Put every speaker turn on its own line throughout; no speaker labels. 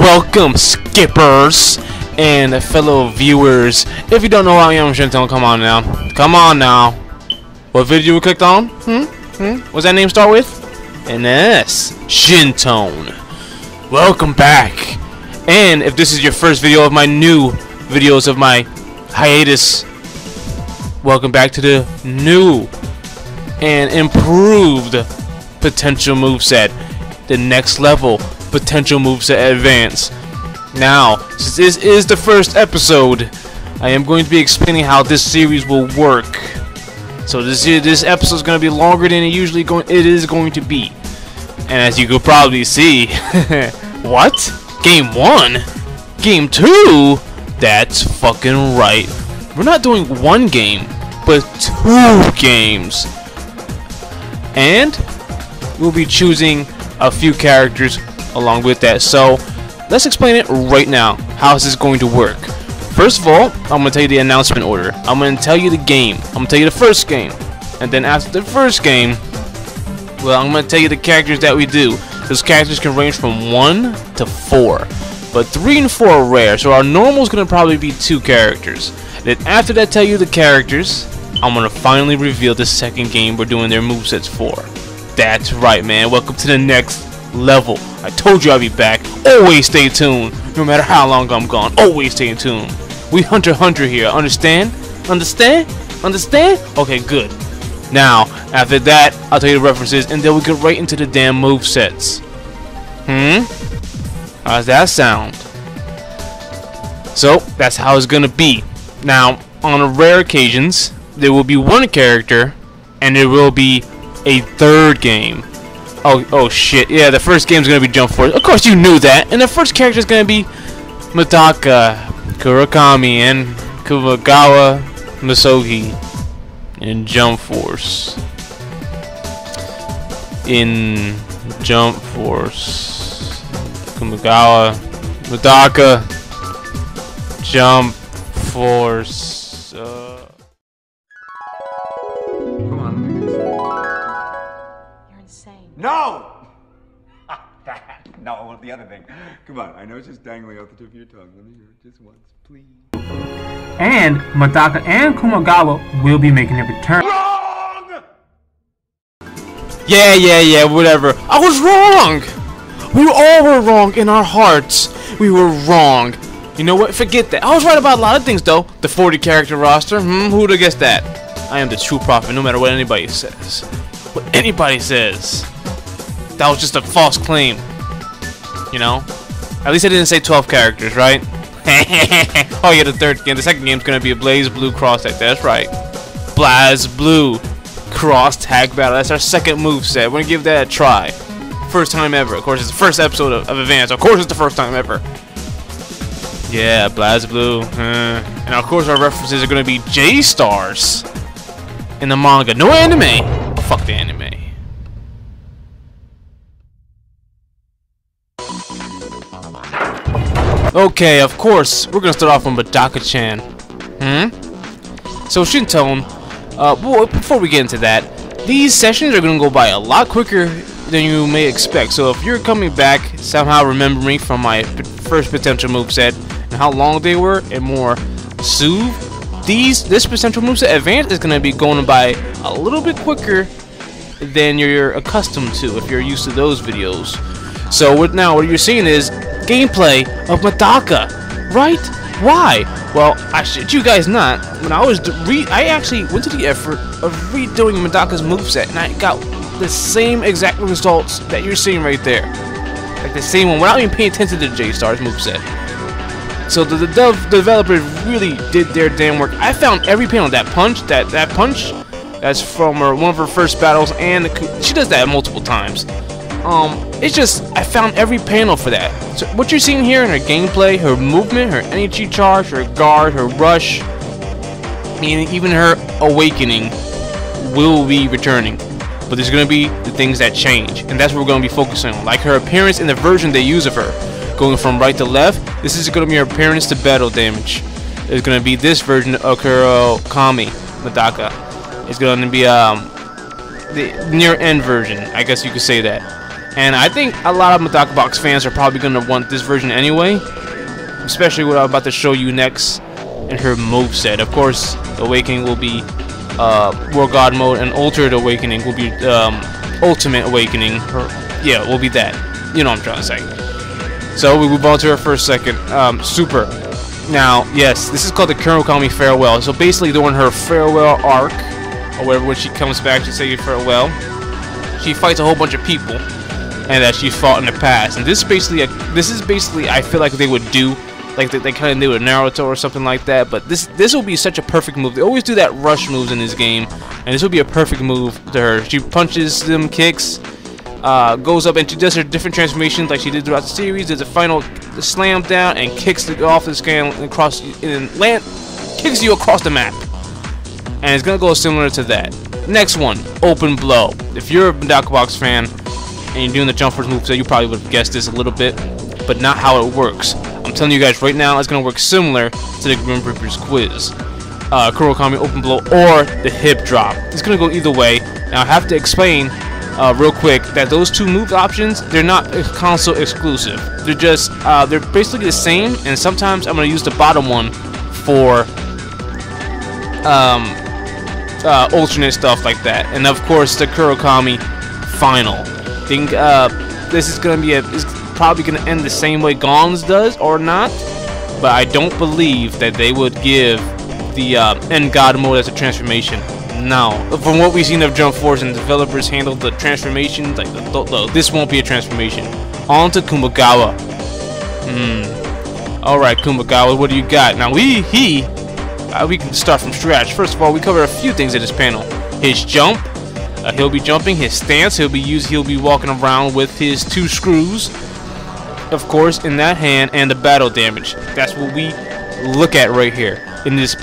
Welcome, skippers and fellow viewers. If you don't know who I am, Shintone, come on now. Come on now. What video you clicked on? What's that name start with? An S. Shintone. Welcome back. And if this is your first video of my new videos of my hiatus, welcome back to the new and improved potential moveset. The next level potential moveset advance. Now, since this is the first episode, I am going to be explaining how this series will work. So this episode is going to be longer than it is going to be. And as you could probably see, what? Game 1? Game 2? That's fucking right. We're not doing one game, but 2 games. And we'll be choosing a few characters along with that. So let's explain it right now. How is this going to work? First of all, I'm going to tell you the announcement order. I'm going to tell you the game. I'm going to tell you the first game. And then after the first game, well, I'm going to tell you the characters that we do. Those characters can range from 1 to 4. But 3 and 4 are rare. So our normal is going to probably be 2 characters. Then after that, tell you the characters, I'm going to finally reveal the second game we're doing their movesets for. That's right, man. Welcome to the next level. I told you I'd be back. Always stay tuned. No matter how long I'm gone, always stay tuned. We Hunter here. Understand? Understand? Understand? Okay, good. Now, after that, I'll tell you the references, and then we get right into the damn movesets. How's that sound? So, that's how it's gonna be. Now, on rare occasions, there will be one character, and there will be a third game. Oh shit, yeah, the first game's gonna be Jump Force. Of course you knew that. And the first character's gonna be Madaka, Kurakami, and Kumagawa Masogi in Jump Force. In Jump Force. Kumagawa, Madaka, Jump Force.
Come on, let me get this.
You're insane.
No! No, the other thing. Come on, I know it's just dangling off the tip of your tongue. Let me hear it just once, please.
And Madaka and Kumagawa will be making a return.
Wrong!
Yeah, whatever. I was wrong! We all were wrong in our hearts. We were wrong. You know what? Forget that. I was right about a lot of things, though. The 40 character roster. Who would have guessed that? I am the true prophet, no matter what anybody says. What anybody says. That was just a false claim. You know? At least I didn't say 12 characters, right? Oh yeah, the third game. The second game's gonna be a Blaze Blue Cross Tag. That's right. BlazBlue Cross Tag Battle. That's our second moveset. We're gonna give that a try. First time ever. Of course, it's the first episode of Advance. Of course, it's the first time ever. Yeah, BlazBlue. And of course, our references are gonna be J-Stars in the manga. No anime. Oh, fuck the anime. Okay, of course, we're gonna start off with Madaka-chan. So Shintone, before we get into that, these sessions are gonna go by a lot quicker than you may expect. So if you're coming back, somehow remembering from my first potential moveset and how long they were and more soothe, this potential moveset advance is gonna be going by a little bit quicker than you're accustomed to if you're used to those videos. So what you're seeing is gameplay of Madaka, right? Why? Well, I shit you guys not. When I actually went to the effort of redoing Madaka's moveset, and I got the same exact results that you're seeing right there, like the same one, without even paying attention to the J-Stars moveset. So the developers really did their damn work. I found every panel. That punch, that punch, that's from one of her first battles, and she does that multiple times. It's just, I found every panel for that. So what you're seeing here in her gameplay, her movement, her energy charge, her guard, her rush, and even her awakening will be returning. But there's going to be the things that change, and that's what we're going to be focusing on. Like her appearance and the version they use of her. Going from right to left, this is going to be her appearance to battle damage. It's going to be this version of Kurakami Madaka. It's going to be the near end version, I guess you could say that. And I think a lot of Medaka Box fans are probably going to want this version anyway, especially what I'm about to show you next in her moveset. Of course, Awakening will be World God mode, and Altered Awakening will be Ultimate Awakening. Yeah, will be that. You know what I'm trying to say. So we move on to her for a second. Super. Now, yes, this is called the Kurokami Farewell. So basically, during her farewell arc, or whatever, when she comes back to say farewell, she fights a whole bunch of people, and that she fought in the past. And this is basically, I feel like they would do, like they kind of did with Naruto or something like that. But this will be such a perfect move. They always do that rush moves in this game, and this will be a perfect move to her. She punches them, kicks, goes up, and she does her different transformations like she did throughout the series. Does a final slam down and kicks it off the scale across and kicks you across the map. And it's gonna go similar to that. Next one, Open Blow. If you're a Medaka Box fan and you're doing the Jump Force moveset, you probably would have guessed this a little bit, but not how it works. I'm telling you guys right now, it's gonna work similar to the Grim Reaper's Quiz. Kurokami Open Blow or the Hip Drop. It's gonna go either way. Now I have to explain real quick that those two move options, they're not console exclusive. They're just they're basically the same, and sometimes I'm gonna use the bottom one for alternate stuff like that. And of course the Kurokami final. I think this is gonna be is probably gonna end the same way Gon's does or not, but I don't believe that they would give the End God mode as a transformation. No, from what we've seen of Jump Force and developers handle the transformation, like this won't be a transformation. On to Kumagawa. Alright, Kumagawa, what do you got? Now we can start from scratch. First of all, we cover a few things in this panel. His jump, he'll be jumping. His stance, he'll be walking around with his 2 screws, of course, in that hand, and the battle damage. That's what we look at right here in this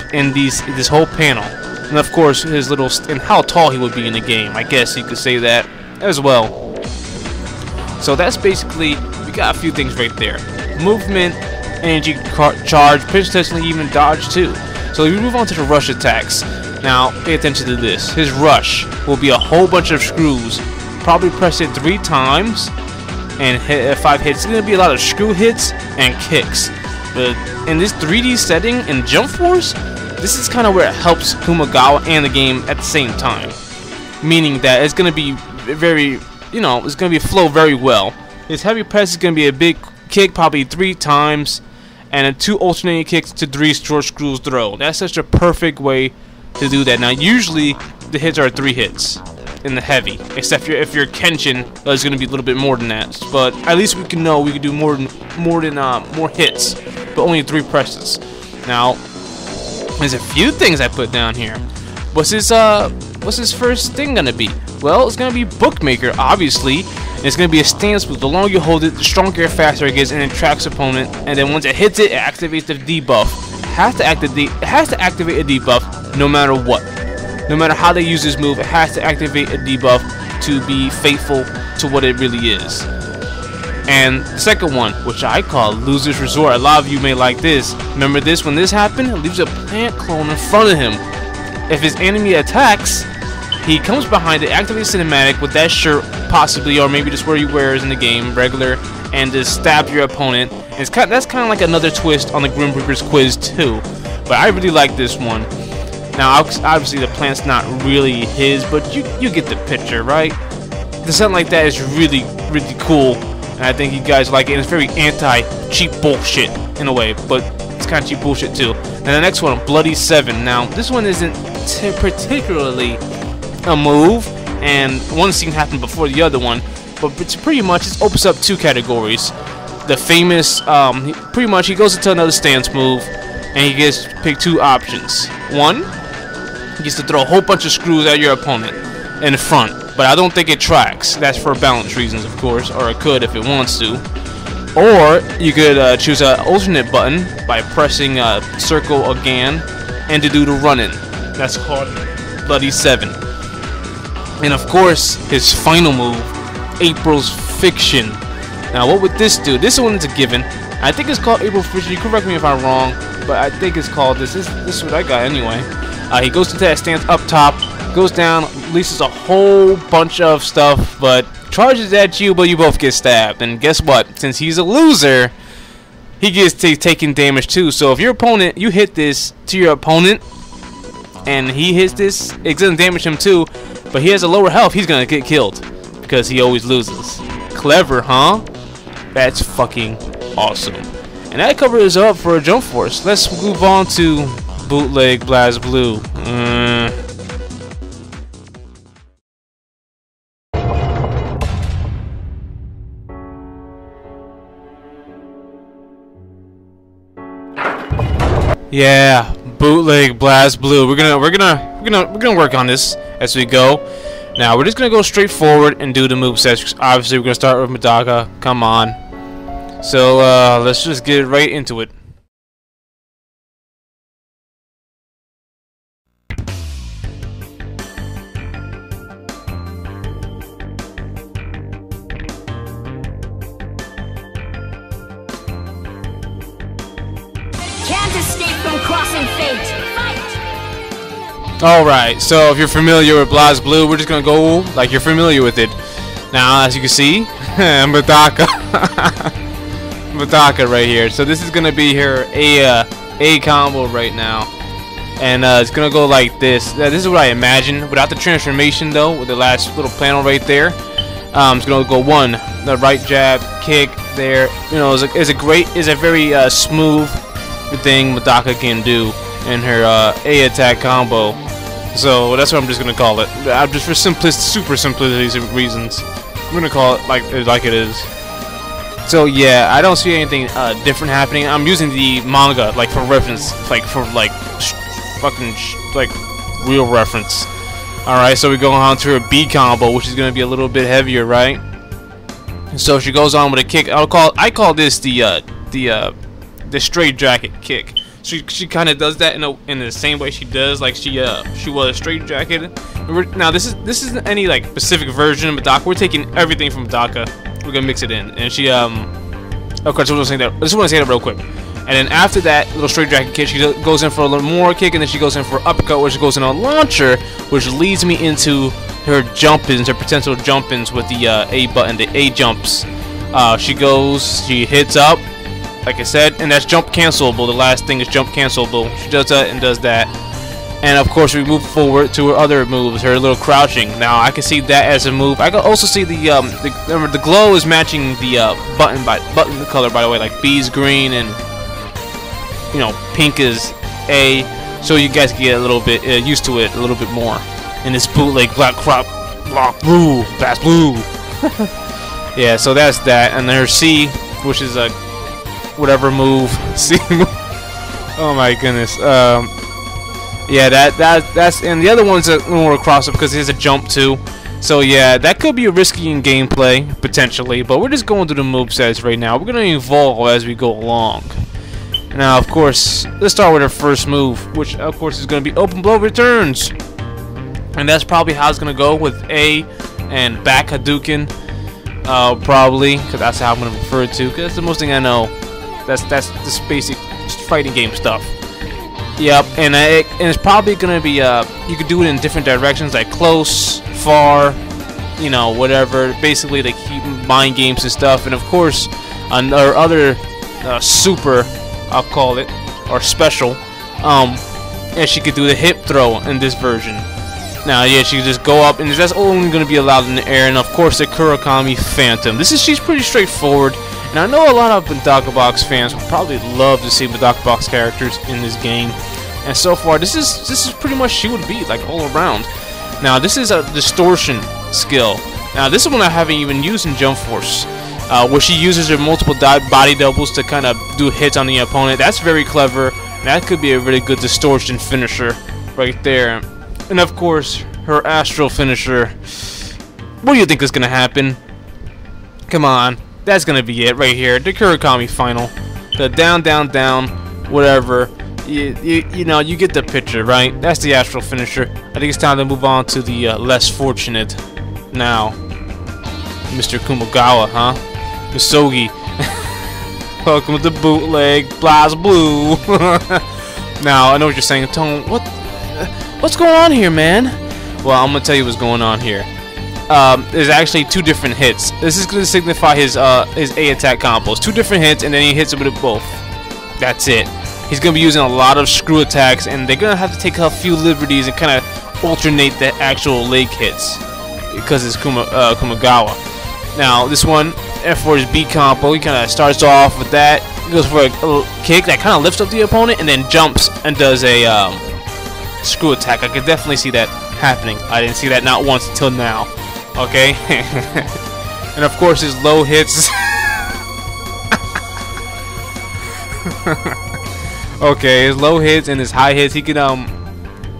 whole panel. And of course, his little and how tall he would be in the game. I guess you could say that as well. So that's basically, we got a few things right there. Movement, energy charge, potentially even dodge too. So we move on to the rush attacks. Now, pay attention to this. His rush will be a whole bunch of screws. Probably press it 3 times and hit 5 hits. It's going to be a lot of screw hits and kicks. But in this 3D setting in Jump Force, this is kind of where it helps Kumagawa and the game at the same time. Meaning that it's going to be very, it's going to be flow very well. His heavy press is going to be a big kick, probably 3 times, and then 2 alternating kicks to 3 short screws throw. That's such a perfect way to do that. Now, usually the hits are 3 hits in the heavy, except if you're Kenshin, it's going to be a little bit more than that. But at least we can know we can do more hits, but only 3 presses. Now, there's a few things I put down here. What's his first thing gonna be? Well, it's gonna be Bookmaker, obviously. And it's gonna be a stance move. The longer you hold it, the stronger and faster it gets, and it tracks opponent. And then once it hits it, it activates the debuff. It has to activate a debuff no matter what. No matter how they use this move, it has to activate a debuff to be faithful to what it really is. And the second one, which I call Loser's Resort. A lot of you may like this. Remember this? When this happened, it leaves a plant clone in front of him. If his enemy attacks, he comes behind it, activates cinematic with that shirt, possibly, or maybe just where he wears in the game, regular, and just stab your opponent. And that's kind of like another twist on the Grim Reaper's Quiz too. But I really like this one. Now, obviously, the plant's not really his, but you get the picture, right? Something like that is really, really cool. And I think you guys like it. And it's very anti-cheap bullshit in a way, but it's kind of cheap bullshit too. And the next one, Bloody 7. Now, this one isn't particularly a move, and one scene happened before the other one, but it's pretty much, it opens up 2 categories. The famous, pretty much he goes into another stance move, and he gets to pick 2 options. One, he gets to throw a whole bunch of screws at your opponent in the front. But I don't think it tracks. That's for balance reasons, of course, or it could if it wants to. Or you could choose an alternate button by pressing circle again and to do the run-in. That's called Bloody 7. And of course, his final move, April's Fiction. Now, what would this do? This one is a given. I think it's called April's Fiction. You correct me if I'm wrong, but I think it's called this. This is what I got anyway. He goes into that stance up top, goes down, releases a whole bunch of stuff, but charges at you, but you both get stabbed. And guess what? Since he's a loser, he gets taking damage too. So if your opponent, you hit this to your opponent, and he hits this, it doesn't damage him too, but he has a lower health, he's gonna get killed because he always loses. Clever, huh? That's fucking awesome. And that covers up for a Jump Force. Let's move on to Bootleg BlazBlue. Yeah, Bootleg BlazBlue. We're gonna work on this as we go. Now we're just gonna go straight forward and do the movesets. Obviously, we're gonna start with Medaka. Come on. So let's just get right into it.
Can't escape from crossing fate. Fight!
Alright, so if you're familiar with BlazBlue, we're just gonna go like you're familiar with it. Now, as you can see, Medaka. Medaka right here. So this is gonna be her A combo right now. And it's gonna go like this. This is what I imagine. Without the transformation though, with the last little panel right there. It's gonna go one, the right jab, kick there. You know, is a very smooth thing Medaka can do in her A attack combo. So that's what I'm just gonna call it. I'm just for super simplicity reasons, I'm gonna call it like it is. So yeah, I don't see anything different happening. I'm using the manga like for reference, like for like real reference. All right, so we go on to her B combo, which is gonna be a little bit heavier, right? So she goes on with a kick. I call this the straight jacket kick. She kind of does that in the same way she does like she was straight jacket. Now this isn't any like specific version of Medaka. We're taking everything from Medaka. We're gonna mix it in, and she of course I just want to say that real quick. And then after that little straight jacket kick, she goes in for a little more kick, and then she goes in for uppercut, which goes in a launcher, which leads me into her jump-ins, her potential jump-ins with the A button, the A jumps. She hits up, like I said, and that's jump cancelable. The last thing is jump cancelable. She does that and does that. And of course we move forward to her other moves, her little crouching. Now I can see that as a move. I can also see the glow is matching the button color, by the way, like B's green and you know pink is A. So you guys get a little bit used to it a little bit more. In this bootleg BlazBlue. Yeah, so that's that. And then her C, which is a whatever move. C move. Oh my goodness. Yeah, that's and the other one's a little more cross up because it has a jump too. So yeah, that could be risky in gameplay potentially, but we're just going through the movesets right now. We're gonna evolve as we go along. Now, of course, let's start with our first move, which of course is gonna be open blow returns, and that's probably how it's gonna go with A and back Hadouken, probably, because that's how I'm gonna refer it to. Because that's the most thing I know. That's this basic fighting game stuff. Yep, and it's probably gonna be you could do it in different directions, like close, far, you know, whatever. Basically, like mind games and stuff. And of course, our other super, I'll call it, or special, and she could do the hip throw in this version. Now, yeah, she could just go up, and that's only gonna be allowed in the air. And of course, the Kurakami Phantom. She's pretty straightforward. And I know a lot of Medaka Box fans would probably love to see Medaka Box characters in this game. And so far, this is pretty much she would be, like, all around. Now, this is a distortion skill. Now, this is one I haven't even used in Jump Force, where she uses her multiple body doubles to kind of do hits on the opponent. That's very clever. That could be a really good distortion finisher right there. And of course, her astral finisher. What do you think is going to happen? Come on. That's gonna be it right here. The Kurakami final. The down, down, down, whatever. You know, you get the picture, right? That's the astral finisher. I think it's time to move on to the less fortunate now. Mr. Kumogawa, huh? Misogi. Welcome to Bootleg BlazBlue. Now, I know what you're saying, Tone. What's going on here, man? Well, I'm gonna tell you what's going on here. there's actually 2 different hits. This is going to signify his A attack combos. 2 different hits, and then he hits it with both. That's it. He's going to be using a lot of screw attacks, and they're going to have to take a few liberties and kind of alternate the actual leg hits because it's Kumagawa. Now, this one, F4's B combo, he kind of starts off with that. He goes for a little kick that kind of lifts up the opponent and then jumps and does a screw attack. I could definitely see that happening. I didn't see that not once until now. Okay? And of course, his low hits. Okay, his low hits and his high hits, he can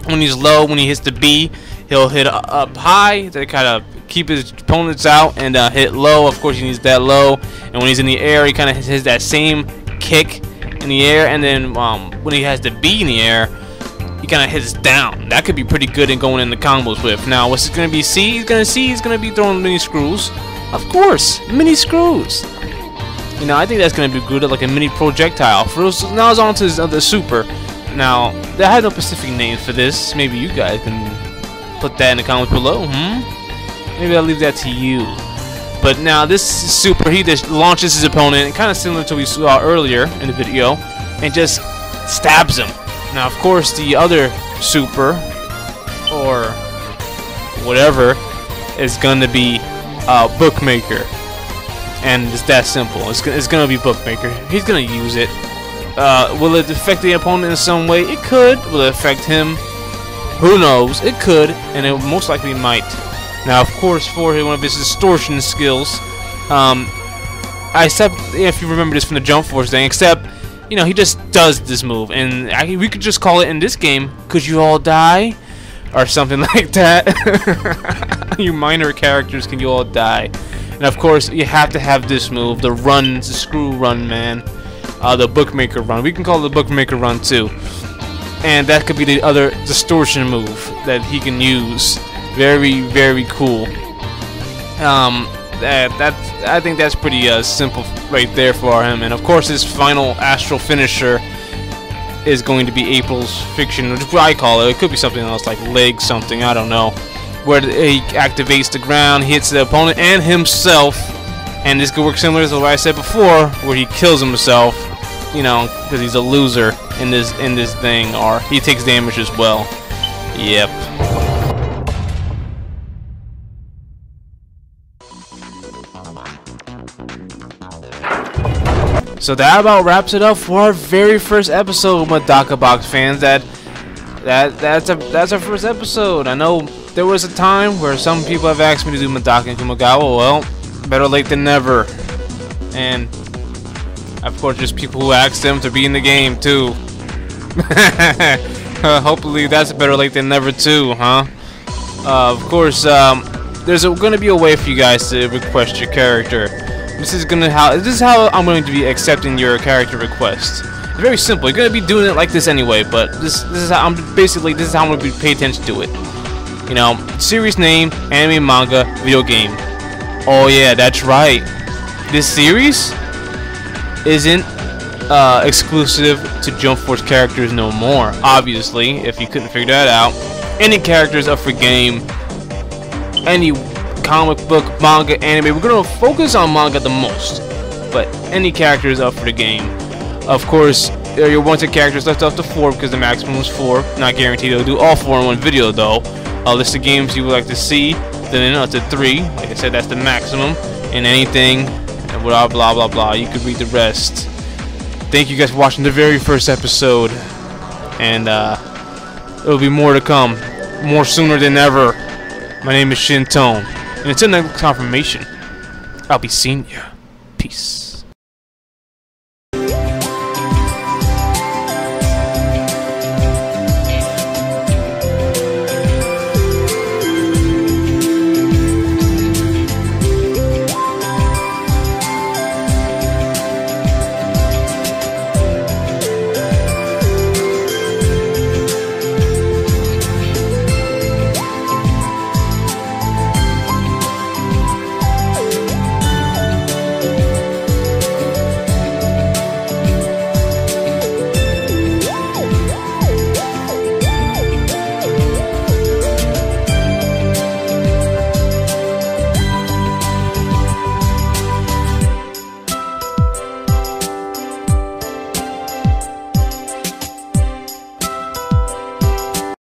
when he's low, when he hits the B, he'll hit up high to kind of keep his opponents out, and hit low. Of course, he needs that low. And when he's in the air, he kind of hits that same kick in the air, and then when he has the B in the air, he kind of hits down. That could be pretty good in going in the combos with. Now, what's it going to be? He's going to be throwing mini screws. Of course, mini screws. You know, I think that's going to be good at like a mini projectile. Now it's on to the super. Now, I have no specific name for this. Maybe you guys can put that in the comments below. Maybe I'll leave that to you. But now this super, he just launches his opponent, kind of similar to what we saw earlier in the video, and just stabs him. Now, of course, the other super, or whatever, is going to be Bookmaker. And it's that simple. It's gonna be Bookmaker. He's gonna use it. Will it affect the opponent in some way? It could. Will it affect him? Who knows? It could, and it most likely might. Now, of course, for one of his distortion skills, except if you remember this from the Jump Force thing, except you know he just does this move, and we could just call it in this game, "Could you all die?" or something like that. You minor characters, can you all die? And of course, you have to have this move, the screw run, man. The Bookmaker run. We can call it the Bookmaker run too. And that could be the other distortion move that he can use. Very, very cool. I think that's pretty simple right there for him. And of course, his final astral finisher is going to be April's Fiction, which is what I call it. It could be something else like leg something, I don't know. Where he activates the ground, hits the opponent and himself, and this could work similar to what I said before, where he kills himself, you know, because he's a loser in this thing, or he takes damage as well. Yep. So that about wraps it up for our very first episode of Medaka Box fans. That's our first episode. I know there was a time where some people have asked me to do Medaka and Kumagawa. Well, better late than never. And of course, there's people who ask them to be in the game too. Hopefully, that's better late than never too, huh? Of course, there's going to be a way for you guys to request your character. This is how I'm going to be accepting your character request. It's very simple. You're going to be doing it like this anyway, but this is how this is how I'm going to pay attention to it. You know, series name, anime, manga, video game. Oh yeah, that's right. This series isn't exclusive to Jump Force characters no more. Obviously, if you couldn't figure that out, any characters up for game, any comic book, manga, anime. We're gonna focus on manga the most, but any characters up for the game. Of course, your wanted characters left up to 4 because the maximum is 4. Not guaranteed they'll do all 4 in one video though. A list of games you would like to see, then up to 3. Like I said, that's the maximum. And anything, and blah blah blah blah. You could read the rest. Thank you guys for watching the very first episode, and there'll be more to come, more sooner than ever. My name is Shintone, and until next confirmation, I'll be seeing you. Peace.